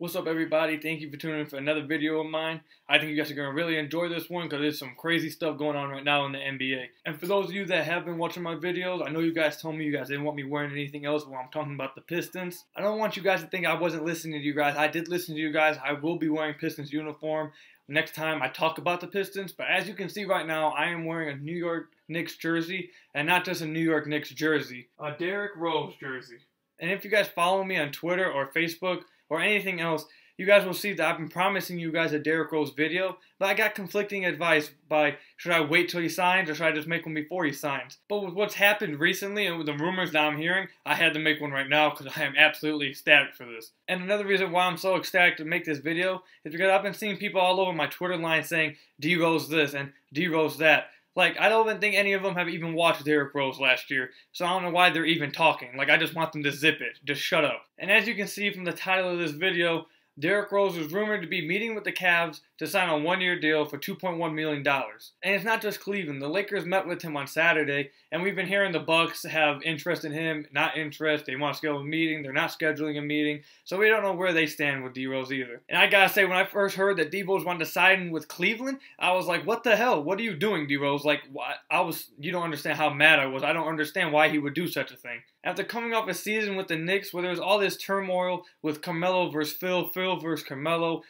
What's up, everybody? Thank you for tuning in for another video of mine. I think you guys are going to really enjoy this one because there's some crazy stuff going on right now in the NBA. And for those of you that have been watching my videos, I know you guys told me you guys didn't want me wearing anything else while I'm talking about the Pistons. I don't want you guys to think I wasn't listening to you guys. I did listen to you guys. I will be wearing Pistons uniform next time I talk about the Pistons. But as you can see right now, I am wearing a New York Knicks jersey, and not just a New York Knicks jersey, a Derrick Rose jersey. And if you guys follow me on Twitter or Facebook or anything else, you guys will see that I've been promising you guys a Derrick Rose video, but I got conflicting advice by should I wait till he signs or should I just make one before he signs. But with what's happened recently and with the rumors that I'm hearing, I had to make one right now because I am absolutely ecstatic for this. And another reason why I'm so ecstatic to make this video is because I've been seeing people all over my Twitter line saying D-Rose this and D-Rose that. Like, I don't even think any of them have even watched Derrick Rose last year, so I don't know why they're even talking. Like, I just want them to zip it. Just shut up. And as you can see from the title of this video, Derrick Rose is rumored to be meeting with the Cavs to sign a one-year deal for $2.1 million. And it's not just Cleveland. The Lakers met with him on Saturday, and we've been hearing the Bucks have interest in him, not interest. They want to schedule a meeting. They're not scheduling a meeting. So we don't know where they stand with D-Rose either. And I gotta say, when I first heard that D-Rose wanted to sign with Cleveland, I was like, what the hell? What are you doing, D-Rose? Like, you don't understand how mad I was. I don't understand why he would do such a thing. After coming off a season with the Knicks where there was all this turmoil with Carmelo versus Phil versus Carmelo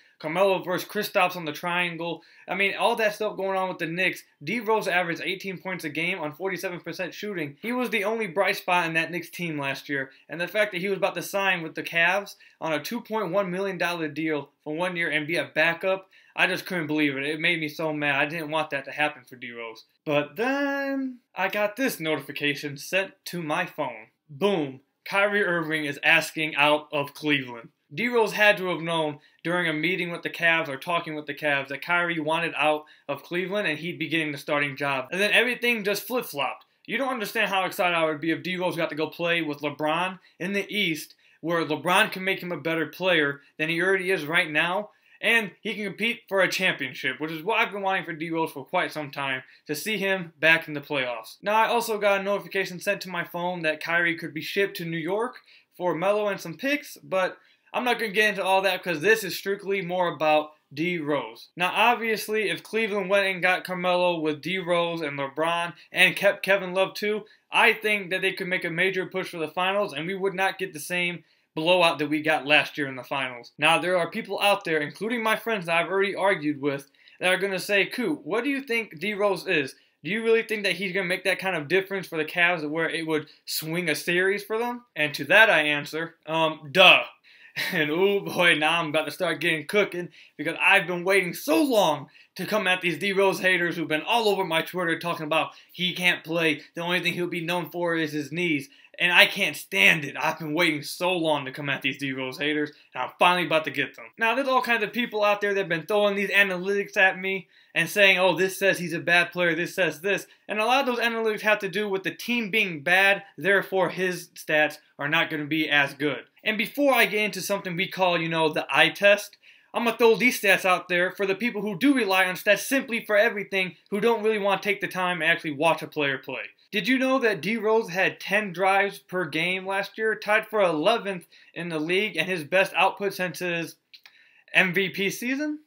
versus Kristaps on the triangle. I mean, all that stuff going on with the Knicks. D-Rose averaged 18 points a game on 47% shooting. He was the only bright spot in that Knicks team last year. And the fact that he was about to sign with the Cavs on a $2.1 million deal for 1 year and be a backup, I just couldn't believe it. It made me so mad. I didn't want that to happen for D-Rose. But then I got this notification sent to my phone. Boom. Kyrie Irving is asking out of Cleveland. D-Rose had to have known during a meeting with the Cavs or talking with the Cavs that Kyrie wanted out of Cleveland and he'd be getting the starting job. And then everything just flip-flopped. You don't understand how excited I would be if D-Rose got to go play with LeBron in the East, where LeBron can make him a better player than he already is right now, and he can compete for a championship, which is what I've been wanting for D-Rose for quite some time, to see him back in the playoffs. Now, I also got a notification sent to my phone that Kyrie could be shipped to New York for Melo and some picks, but I'm not going to get into all that because this is strictly more about D-Rose. Now, obviously, if Cleveland went and got Carmelo with D-Rose and LeBron and kept Kevin Love too, I think that they could make a major push for the finals and we would not get the same blowout that we got last year in the finals. Now, there are people out there, including my friends that I've already argued with, that are going to say, Coop, what do you think D-Rose is? Do you really think that he's going to make that kind of difference for the Cavs where it would swing a series for them? And to that I answer, duh. And oh boy, now I'm about to start getting cooking because I've been waiting so long to come at these D-Rose haters who've been all over my Twitter talking about he can't play. The only thing he'll be known for is his knees. And I can't stand it. I've been waiting so long to come at these D-Rose haters, and I'm finally about to get them. Now, there's all kinds of people out there that have been throwing these analytics at me and saying, oh, this says he's a bad player, this says this. And a lot of those analytics have to do with the team being bad, therefore his stats are not going to be as good. And before I get into something we call, the eye test, I'm going to throw these stats out there for the people who do rely on stats simply for everything, who don't really want to take the time and actually watch a player play. Did you know that D-Rose had 10 drives per game last year, tied for 11th in the league and his best output since his MVP season?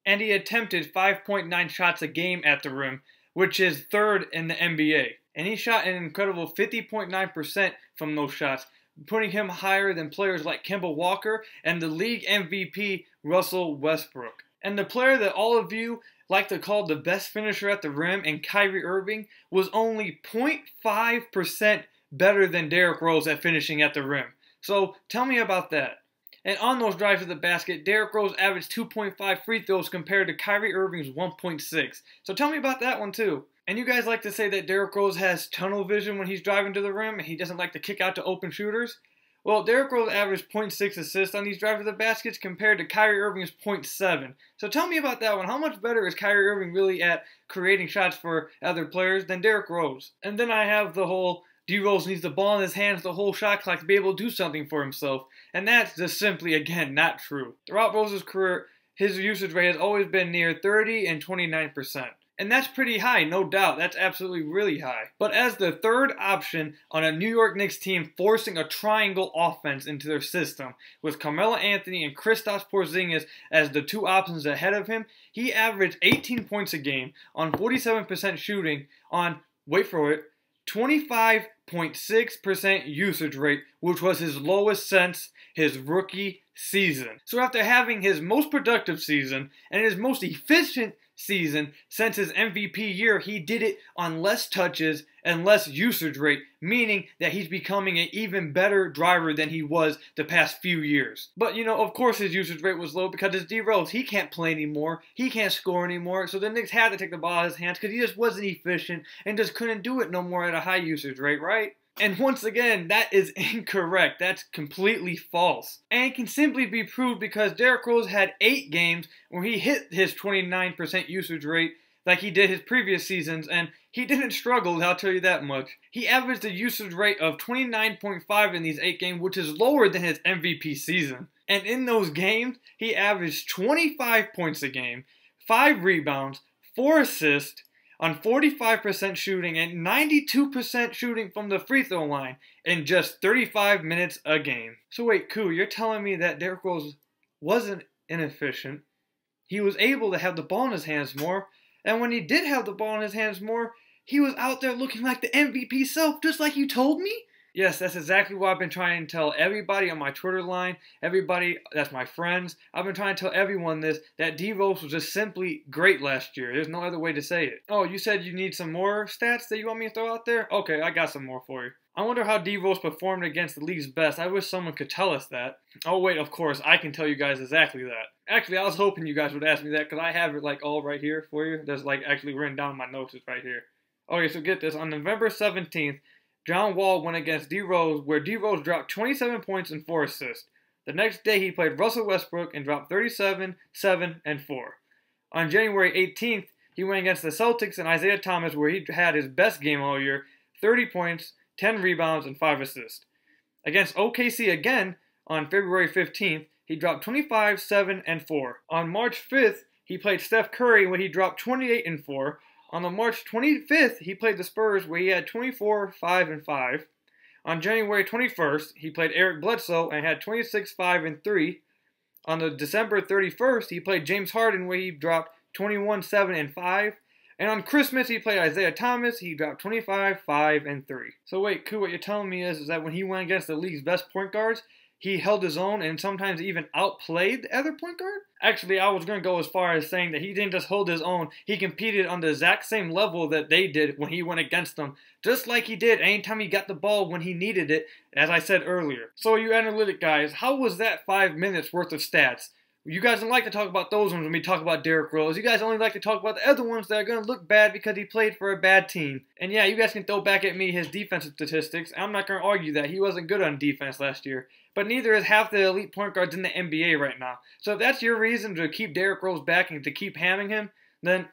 And he attempted 5.9 shots a game at the rim, which is third in the NBA. And he shot an incredible 50.9% from those shots, putting him higher than players like Kemba Walker and the league MVP Russell Westbrook. And the player that all of you like to call the best finisher at the rim, and Kyrie Irving, was only 0.5% better than Derrick Rose at finishing at the rim. So tell me about that. And on those drives to the basket, Derrick Rose averaged 2.5 free throws compared to Kyrie Irving's 1.6. So tell me about that one too. And you guys like to say that Derrick Rose has tunnel vision when he's driving to the rim and he doesn't like to kick out to open shooters. Well, Derrick Rose averaged 0.6 assists on these drives to the baskets compared to Kyrie Irving's 0.7. So tell me about that one. How much better is Kyrie Irving really at creating shots for other players than Derrick Rose? And then I have the whole D-Rose needs the ball in his hands the whole shot clock to be able to do something for himself. And that's just simply, again, not true. Throughout Rose's career, his usage rate has always been near 30 and 29%. And that's pretty high, no doubt. That's absolutely really high. But as the third option on a New York Knicks team forcing a triangle offense into their system, with Carmelo Anthony and Kristaps Porzingis as the two options ahead of him, he averaged 18 points a game on 47% shooting on, wait for it, 25.6% usage rate, which was his lowest since his rookie season. So after having his most productive season and his most efficient season since his MVP year, he did it on less touches and less usage rate, meaning that he's becoming an even better driver than he was the past few years. But, you know, of course his usage rate was low because it's D Rose. He can't play anymore. He can't score anymore. So the Knicks had to take the ball out of his hands because he just wasn't efficient and just couldn't do it no more at a high usage rate, right? And once again, that is incorrect. That's completely false. And it can simply be proved because Derrick Rose had 8 games where he hit his 29% usage rate like he did his previous seasons, and he didn't struggle, I'll tell you that much. He averaged a usage rate of 29.5 in these 8 games, which is lower than his MVP season. And in those games, he averaged 25 points a game, 5 rebounds, 4 assists, on 45% shooting and 92% shooting from the free throw line in just 35 minutes a game. So wait, Koo, you're telling me that Derrick Rose wasn't inefficient. He was able to have the ball in his hands more, and when he did have the ball in his hands more, he was out there looking like the MVP self, just like you told me? Yes, that's exactly what I've been trying to tell everybody on my Twitter line, everybody that's my friends. I've been trying to tell everyone this, that D Rose was just simply great last year. There's no other way to say it. Oh, you said you need some more stats that you want me to throw out there? Okay, I got some more for you. I wonder how D Rose performed against the league's best. I wish someone could tell us that. Oh wait, of course, I can tell you guys exactly that. Actually, I was hoping you guys would ask me that because I have it like all right here for you. There's like actually written down in my notes, it's right here. Okay, so get this. On November 17th, John Wall went against D Rose, where D Rose dropped 27 points and 4 assists. The next day, he played Russell Westbrook and dropped 37, 7, and 4. On January 18th, he went against the Celtics and Isaiah Thomas, where he had his best game all year, 30 points, 10 rebounds, and 5 assists. Against OKC again, on February 15th, he dropped 25, 7, and 4. On March 5th, he played Steph Curry, where he dropped 28 and 4. On the March 25th, he played the Spurs, where he had 24, 5, and 5. On January 21st, he played Eric Bledsoe and had 26, 5, and 3. On the December 31st, he played James Harden, where he dropped 21, 7, and 5. And on Christmas, he played Isaiah Thomas. He dropped 25, 5, and 3. So wait, Koo, what you're telling me is that when he went against the league's best point guards, he held his own and sometimes even outplayed the other point guard? Actually, I was going to go as far as saying that he didn't just hold his own. He competed on the exact same level that they did when he went against them. Just like he did anytime he got the ball when he needed it, as I said earlier. So you analytic guys, how was that 5 minutes worth of stats? You guys don't like to talk about those ones when we talk about Derrick Rose. You guys only like to talk about the other ones that are going to look bad because he played for a bad team. And yeah, you guys can throw back at me his defensive statistics. I'm not going to argue that. He wasn't good on defense last year. But neither is half the elite point guards in the NBA right now. So if that's your reason to keep Derrick Rose back and to keep hamming him, then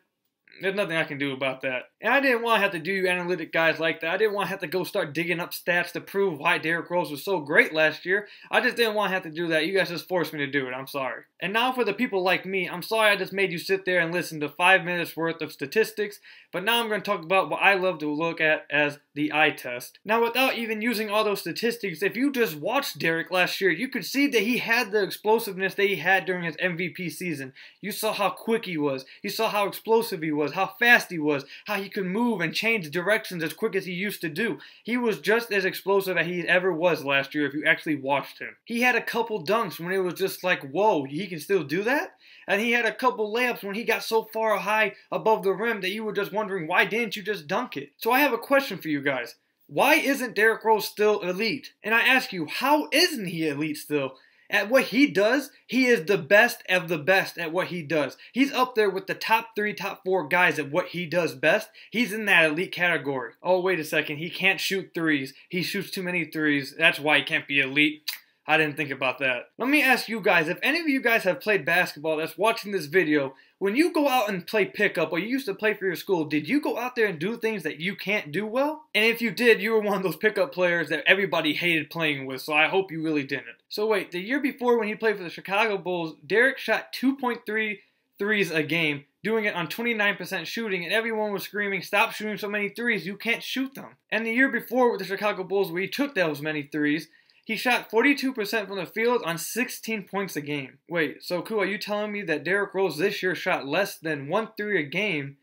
there's nothing I can do about that. And I didn't want to have to do you analytic guys like that. I didn't want to have to go start digging up stats to prove why Derrick Rose was so great last year. I just didn't want to have to do that. You guys just forced me to do it. I'm sorry. And now for the people like me, I'm sorry I just made you sit there and listen to 5 minutes worth of statistics. But now I'm going to talk about what I love to look at as the eye test. Now without even using all those statistics, if you just watched Derrick last year, you could see that he had the explosiveness that he had during his MVP season. You saw how quick he was. You saw how explosive he was, how fast he was, how he could move and change directions as quick as he used to do. He was just as explosive as he ever was last year if you actually watched him. He had a couple dunks when it was just like, whoa, he can still do that? And he had a couple layups when he got so far high above the rim that you were just wondering, why didn't you just dunk it? So I have a question for you guys. Why isn't Derrick Rose still elite? And I ask you, how isn't he elite still? At what he does, he is the best of the best at what he does. He's up there with the top 3, top 4 guys at what he does best. He's in that elite category. Oh, wait a second. He can't shoot threes. He shoots too many threes. That's why he can't be elite. I didn't think about that. Let me ask you guys, if any of you guys have played basketball that's watching this video, when you go out and play pickup or you used to play for your school, did you go out there and do things that you can't do well? And if you did, you were one of those pickup players that everybody hated playing with, so I hope you really didn't. So wait, the year before when he played for the Chicago Bulls, Derrick shot 2.3 threes a game, doing it on 29% shooting, and everyone was screaming, stop shooting so many threes, you can't shoot them. And the year before with the Chicago Bulls, where he took those many threes, he shot 42% from the field on 16 points a game. Wait, so cool, are you telling me that Derrick Rose this year shot less than 1 3 a game,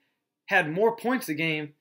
had more points a game,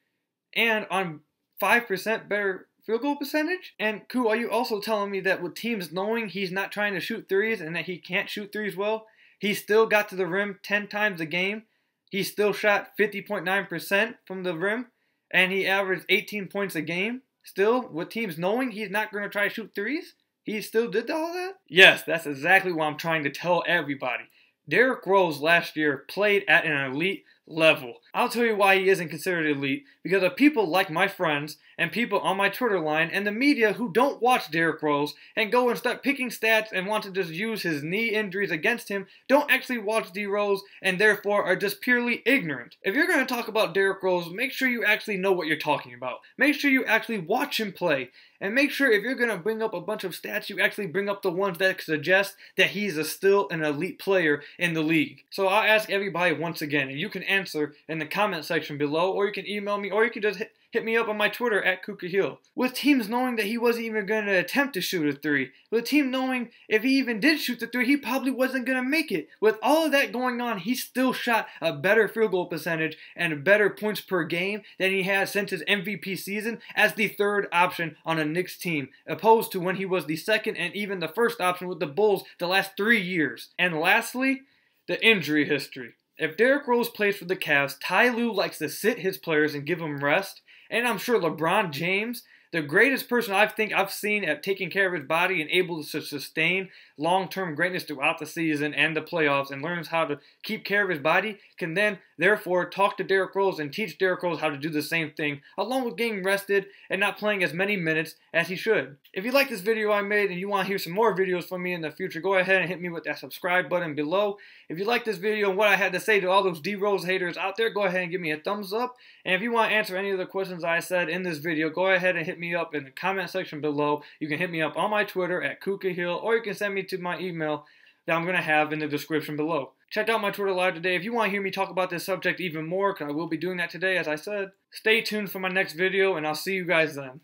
and on 5% better field goal percentage? And cool, are you also telling me that with teams knowing he's not trying to shoot threes and that he can't shoot threes well, he still got to the rim 10 times a game, he still shot 50.9% from the rim, and he averaged 18 points a game? Still, with teams knowing he's not going to try to shoot threes, he still did all that? Yes, that's exactly what I'm trying to tell everybody. Derrick Rose last year played at an elite level. I'll tell you why he isn't considered elite. Because of people like my friends and people on my Twitter line and the media who don't watch Derrick Rose and go and start picking stats and want to just use his knee injuries against him, don't actually watch D Rose and therefore are just purely ignorant. If you're going to talk about Derrick Rose, make sure you actually know what you're talking about. Make sure you actually watch him play. And make sure if you're going to bring up a bunch of stats, you actually bring up the ones that suggest that he's still an elite player in the league. So I'll ask everybody once again, and you can answer in the comment section below, or you can email me, or you can just hit me up on my Twitter at KukaHill. With teams knowing that he wasn't even going to attempt to shoot a three, with a team knowing if he even did shoot the three, he probably wasn't going to make it. With all of that going on, he still shot a better field goal percentage and better points per game than he has since his MVP season as the third option on a Knicks team, opposed to when he was the second and even the first option with the Bulls the last 3 years. And lastly, the injury history. If Derrick Rose plays for the Cavs, Ty Lue likes to sit his players and give them rest. And I'm sure LeBron James, the greatest person I think I've seen at taking care of his body and able to sustain long-term greatness throughout the season and the playoffs and learns how to keep care of his body, can then, therefore, talk to Derrick Rose and teach Derrick Rose how to do the same thing, along with getting rested and not playing as many minutes as he should. If you like this video I made and you want to hear some more videos from me in the future, go ahead and hit me with that subscribe button below. If you like this video and what I had to say to all those D Rose haters out there, go ahead and give me a thumbs up. And if you want to answer any of the questions I said in this video, go ahead and hit me up in the comment section below. You can hit me up on my Twitter at KukaHill, or you can send me to my email that I'm going to have in the description below. Check out my Twitter live today if you want to hear me talk about this subject even more, because I will be doing that today, as I said. Stay tuned for my next video, and I'll see you guys then.